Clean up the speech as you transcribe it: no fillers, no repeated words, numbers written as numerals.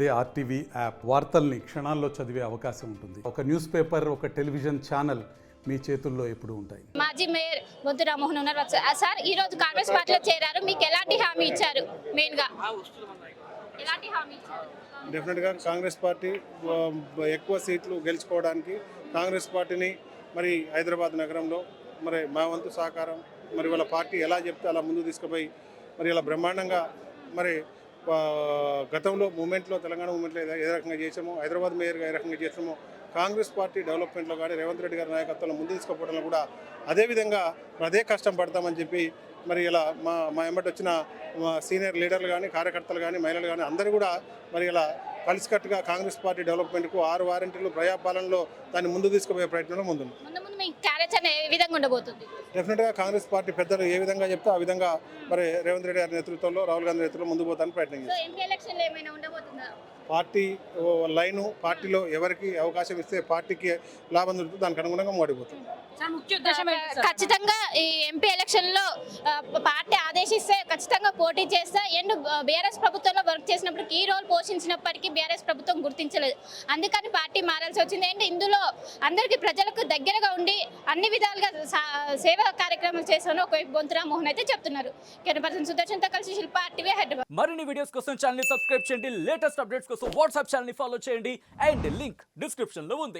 అదే RTV app వార్తల్ని క్షణాల్లో చదివే అవకాశం ఉంటుంది. ఒక న్యూస్ పేపర్, ఒక టెలివిజన్ ఛానల్ మీ చేతుల్లో ఎప్పుడూ ఉంటాయి. మాజీ మేయర్ బొంతు రామ్మోహన్ ఉన్నారు సార్. ఈ రోజు కాంగ్రెస్ పార్టీలో చేరారు. మీకు ఎలాంటి హామీ ఇచ్చారు? మెయిన్ గా ఎలాంటి హామీ ఇచ్చారు? డెఫినెట్గా కాంగ్రెస్ పార్టీ ఎక్కువ సీట్లు గెలుచుకోవడానికి కాంగ్రెస్ పార్టీని మరి హైదరాబాద్ నగరంలో మరి మా వంతు సహకారం మరి వాళ్ళ పార్టీ ఎలా చెప్తే అలా ముందు తీసుకుపోయి మరి ఇలా బ్రహ్మాండంగా మరి గతంలో మూమెంట్లో తెలంగాణ మూమెంట్లో ఏ రకంగా చేసామో, హైదరాబాద్ మేయర్గా ఏ రకంగా చేసామో, కాంగ్రెస్ పార్టీ డెవలప్మెంట్లో కానీ రేవంత్ రెడ్డి గారి నాయకత్వంలో ముందు తీసుకుపోవడంలో కూడా అదేవిధంగా అదే కష్టం పడతామని చెప్పి మరి ఇలా మా ఎమ్మటి వచ్చిన సీనియర్ లీడర్లు కానీ, కార్యకర్తలు కానీ, మహిళలు కానీ అందరూ కూడా మరి ఇలా కలిసికట్టుగా కాంగ్రెస్ పార్టీ డెవలప్మెంట్కు 6 వారంటీలు ప్రజాపాలనలో దాన్ని ముందు తీసుకుపోయే ప్రయత్నంలో ముందుంది. మీ కార్యాచరణ ఏ విధంగా ఉండబోతుంది? డెఫినెట్గా కాంగ్రెస్ పార్టీ పెద్దలు ఏ విధంగా చెప్తే ఆ విధంగా మరి రేవంత్ రెడ్డి గారి నేతృత్వంలో, రాహుల్ గాంధీ నేతృత్వంలో ముందుకు పోతానికి ప్రయత్నం చేస్తారు. పార్టీ లైను, పార్టీలో ఎవరికి అవకాశం ఇస్తే పార్టీకి లాభం దొరుకుతుంది, దానికి అనుగుణంగా మోడిపోతుంది. ఖచ్చితంగా ఈ ఎంపీ ఎలక్షన్ లో పార్టీ ఆదేశిస్తే ఖచ్చితంగా పోటీ చేస్తా. అండ్ బీఆర్ఎస్ ప్రభుత్వంలో వర్క్ చేసినప్పుడు కీ రోల్ పోషించినప్పటికీ బీఆర్ఎస్ ప్రభుత్వం గుర్తించలేదు, అందుకని పార్టీ మారాల్సి వచ్చింది. అండ్ ఇందులో అందరికి ప్రజలకు దగ్గరగా ఉండి అన్ని విధాలుగా సేవా కార్యక్రమాలు చేశాను ఒకవైపు బొంతు రామ్మోహన్ అయితే చెప్తున్నారు. కెమెరాపర్సన్ సుదర్శన్తో కలిసి శిల్ప, ఆర్టీవీ హైదరాబాద్. మరిన్ని వీడియోస్ కోసం ఛానల్ ని సబ్స్క్రైబ్ చేయండి. లేటెస్ట్ అప్డేట్స్ కోసం వాట్సాప్ ఛానల్ ని ఫాలో చేయండి. అండ్ లింక్ డిస్క్రిప్షన్ లో ఉంది.